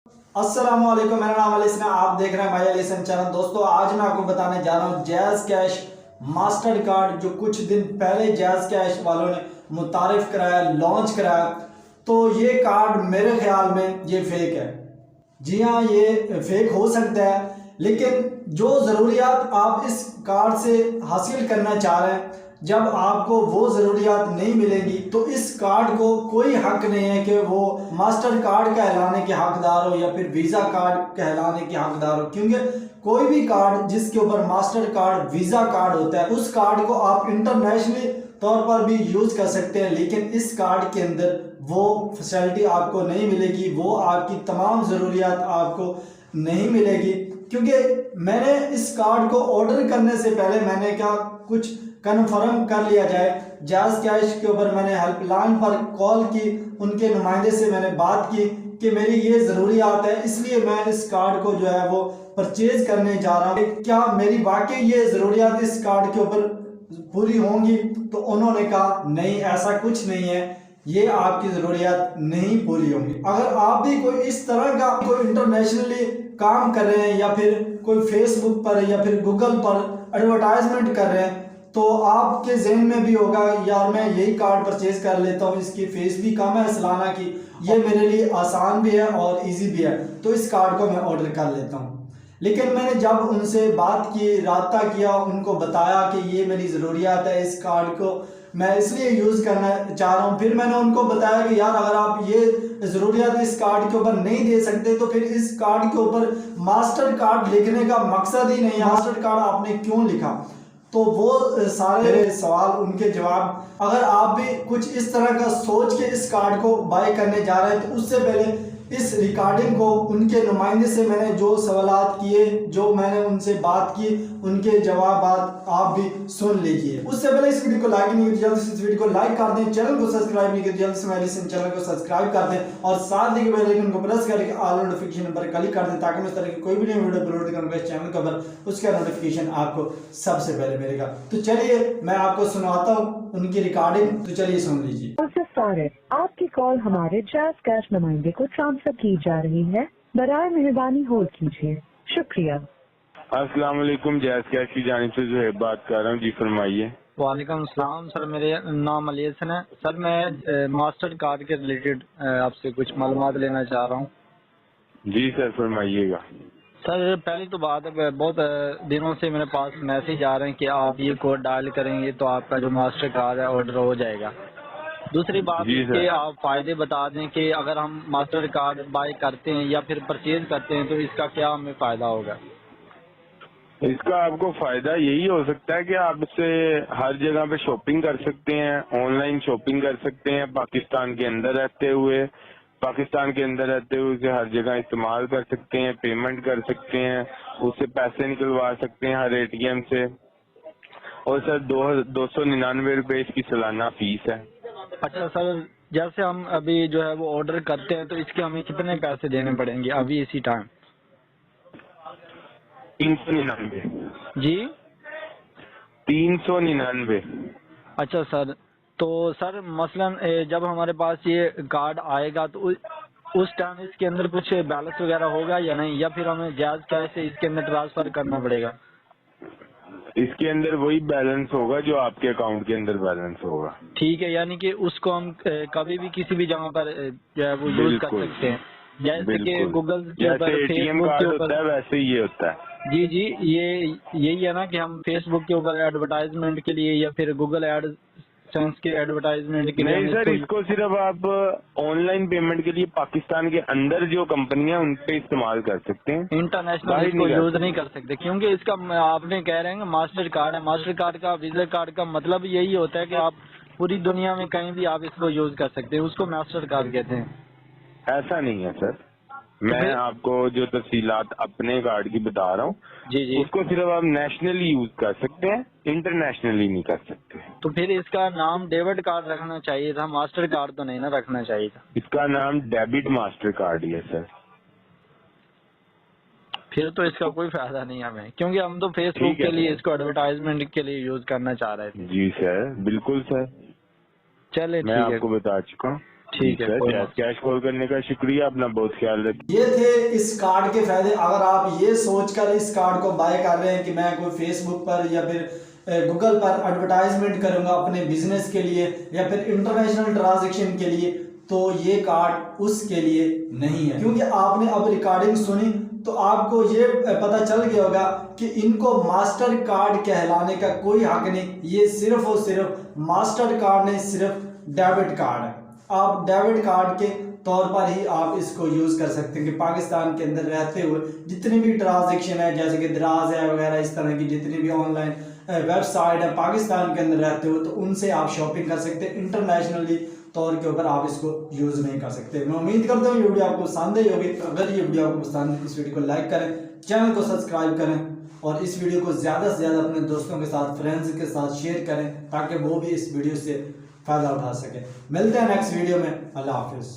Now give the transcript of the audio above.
अस्सलाम वालेकुम, मेरा नाम अलीसन है। आप देख रहे हैं भाई अलीसन चैनल। दोस्तों आज मैं आपको बताने जा रहा हूँ जैज़ कैश मास्टर कार्ड, जो कुछ दिन पहले जैज़ कैश वालों ने मुतारिफ कराया, लॉन्च कराया। तो ये कार्ड मेरे ख्याल में ये फेक है। जी हाँ, ये फेक हो सकता है, लेकिन जो ज़रूरियात आप इस कार्ड से हासिल करना चाह रहे हैं, जब आपको वो ज़रूरियात नहीं मिलेंगी तो इस कार्ड को कोई हक नहीं है कि वो मास्टर कार्ड कहलाने के हकदार हो या फिर वीज़ा कार्ड कहलाने के हकदार हो। क्योंकि कोई भी कार्ड जिसके ऊपर मास्टर कार्ड, वीज़ा कार्ड होता है, उस कार्ड को आप इंटरनेशनली तौर पर भी यूज़ कर सकते हैं, लेकिन इस कार्ड के अंदर वो फैसिलिटी आपको नहीं मिलेगी, वो आपकी तमाम ज़रूरियात आपको नहीं मिलेगी। क्योंकि मैंने इस कार्ड को ऑर्डर करने से पहले मैंने क्या कुछ कन्फर्म कर लिया जाए, जैज़ कैश के ऊपर मैंने हेल्पलाइन पर कॉल की, उनके नुमाइंदे से मैंने बात की कि मेरी ये ज़रूरियात है, इसलिए मैं इस कार्ड को जो है वो परचेज करने जा रहा हूँ, क्या मेरी वाकई ये ज़रूरियात इस कार्ड के ऊपर पूरी होंगी। तो उन्होंने कहा नहीं, ऐसा कुछ नहीं है, ये आपकी ज़रूरियात नहीं पूरी होंगी। अगर आप भी कोई इस तरह का कोई इंटरनेशनली काम कर रहे हैं या फिर कोई फेसबुक पर या फिर गूगल पर एडवर्टाइजमेंट कर रहे हैं, तो आपके जहन में भी होगा यार मैं यही कार्ड परचेज कर लेता हूँ, इसकी फीस भी कम है सालाना की, ये मेरे लिए आसान भी है और इजी भी है, तो इस कार्ड को मैं ऑर्डर कर लेता हूँ। लेकिन मैंने जब उनसे बात की, राब्ता किया, उनको बताया कि ये मेरी ज़रूरियात है, इस कार्ड को मैं इसलिए यूज़ करना चाह रहा हूँ, फिर मैंने उनको बताया कि यार अगर आप ये ज़रूरियात इस कार्ड के ऊपर नहीं दे सकते तो फिर इस कार्ड के ऊपर मास्टर कार्ड लिखने का मकसद ही नहीं है, मास्टर कार्ड आपने क्यों लिखा। तो वो सारे सवाल, उनके जवाब, अगर आप भी कुछ इस तरह का सोच के इस कार्ड को बाय करने जा रहे हैं तो उससे पहले इस रिकॉर्डिंग को उनके नुमाइंदे से मैंने जो सवालात किए, जो मैंने उनसे बात की, उनके जवाब आप भी सुन लीजिए। उससे पहले इस वीडियो को लाइक नहीं किया, जल्दी से इस वीडियो को लाइक कर दें, चैनल को सब्सक्राइब नहीं किया जल्दी से मेरे चैनल को सब्सक्राइब कर दें और साथ ही बेल आइकन को प्रेस करके ऑल नोटिफिकेशन पर क्लिक कर दें, ताकि मैं इस तरह की कोई भी नई वीडियो अपलोड करूंगा इस चैनल के ऊपर, उसका नोटिफिकेशन आपको सबसे पहले मिलेगा। तो चलिए मैं आपको सुनाता हूँ उनकी रिकॉर्डिंग, तो चलिए सुन लीजिए। आपकी कॉल हमारे जैज़ कैश नुमाइंदे को ट्रांसफर की जा रही है, बराए मेहरबानी होल्ड कीजिए, शुक्रिया। अस्सलाम वालेकुम, जैज़ कैश की जानिब से जो है बात कर रहा हूँ, जी फरमाइए। वालेकुम सलाम सर, मेरे नाम अली हसन है सर। मैं मास्टर कार्ड के रिलेटेड आपसे कुछ मालूमात लेना चाह रहा हूँ। जी सर फरमाइएगा। सर पहली तो बात है, बहुत दिनों से मेरे पास मैसेज आ रहे हैं कि आप ये कोड डायल करेंगे तो आपका जो मास्टर कार्ड है ऑर्डर हो जाएगा। दूसरी बात जी कि सर, आप फायदे बता दें कि अगर हम मास्टर कार्ड बाय करते हैं या फिर परचेज करते हैं तो इसका क्या हमें फायदा होगा। इसका आपको फायदा यही हो सकता है कि आप इससे हर जगह पे शॉपिंग कर सकते हैं, ऑनलाइन शॉपिंग कर सकते हैं, पाकिस्तान के अंदर रहते हुए उसे हर जगह इस्तेमाल कर सकते हैं, पेमेंट कर सकते हैं, उससे पैसे निकलवा सकते हैं हर एटीएम से। और सर 299 रुपए इसकी सालाना फीस है। अच्छा सर, जैसे हम अभी जो है वो ऑर्डर करते हैं तो इसके हमें कितने पैसे देने पड़ेंगे अभी इसी टाइम। 399। जी 399। अच्छा सर, तो सर मसलन जब हमारे पास ये कार्ड आएगा तो उस टाइम इसके अंदर कुछ बैलेंस वगैरह होगा या नहीं, या फिर हमें जैज़ कैश से इसके अंदर ट्रांसफर करना पड़ेगा। इसके अंदर वही बैलेंस होगा जो आपके अकाउंट के अंदर बैलेंस होगा। ठीक है, यानी कि उसको हम कभी भी किसी भी जगह पर जो है वो यूज कर सकते हैं, जैसे कि गूगल के ऊपर, जैसे एटीएम फेसबुक के कार्ड होता ऊपर। है वैसे ही ये होता है। जी जी, ये यही है ना कि हम फेसबुक के ऊपर एडवर्टाइजमेंट के लिए या फिर गूगल एडसेंस के एडवर्टाइजमेंट के लिए नहीं हम सर, इसको। इसको सिर्फ आप ऑनलाइन पेमेंट के लिए पाकिस्तान के अंदर जो कंपनियां उन पे इस्तेमाल कर सकते हैं, इंटरनेशनल बाहर इसको नहीं कर यूज नहीं सकते। कर सकते, क्योंकि इसका आपने कह रहे हैं मास्टर कार्ड है। मास्टर कार्ड का, वीजा कार्ड का मतलब यही होता है कि आप पूरी दुनिया में कहीं भी आप इसको यूज कर सकते हैं, उसको मास्टर कार्ड कहते हैं। ऐसा नहीं है सर, तो मैं फिर आपको जो तफसीलात अपने कार्ड की बता रहा हूँ, जी जी, उसको सिर्फ आप नेशनली यूज कर सकते हैं, इंटरनेशनली नहीं कर सकते। तो फिर इसका नाम डेबिट कार्ड रखना चाहिए था, मास्टर कार्ड तो नहीं ना रखना चाहिए था। इसका नाम डेबिट मास्टर कार्ड ही है सर। फिर तो इसका कोई फायदा नहीं हमें, क्योंकि हम तो फेसबुक ठीक है के लिए सर। इसको एडवर्टाइजमेंट के लिए यूज करना चाह रहे थे। जी सर, बिल्कुल सर, चले मैं ठीक है। आपको बता चुका हूँ। ठीक है, कोई जैज़ बात कैश कॉल करने का शुक्रिया, अपना बहुत ख्याल रखिए। ये थे इस कार्ड के फायदे। अगर आप ये सोचकर इस कार्ड को बाय कर रहे हैं कि मैं कोई फेसबुक पर या फिर गूगल पर एडवर्टाइजमेंट करूंगा अपने बिजनेस के लिए या फिर इंटरनेशनल ट्रांजैक्शन के लिए, तो ये कार्ड उसके लिए नहीं है। क्योंकि आपने अब रिकॉर्डिंग सुनी तो आपको ये पता चल गया होगा कि इनको मास्टर कार्ड कहलाने का कोई हक नहीं। ये सिर्फ और सिर्फ मास्टर कार्ड नहीं, सिर्फ डेबिट कार्ड है। आप डेबिट कार्ड के तौर पर ही आप इसको यूज कर सकते हैं कि पाकिस्तान के अंदर रहते हुए जितनी भी ट्रांजैक्शन है, जैसे कि दराज है वगैरह, इस तरह की जितनी भी ऑनलाइन वेबसाइट है पाकिस्तान के अंदर रहते हुए, तो उनसे आप शॉपिंग कर सकते हैं। इंटरनेशनली तौर के ऊपर आप इसको यूज नहीं कर सकते। मैं उम्मीद करता हूँ ये वीडियो आपको पसंद आई होगी। तो अगर ये वीडियो आपको पसंद है, इस वीडियो को लाइक करें, चैनल को सब्सक्राइब करें और इस वीडियो को ज़्यादा से ज़्यादा अपने दोस्तों के साथ, फ्रेंड्स के साथ शेयर करें ताकि वो भी इस वीडियो से फ़ायदा उठा सकें। मिलते हैं नेक्स्ट वीडियो में। अल्लाह हाफिज़।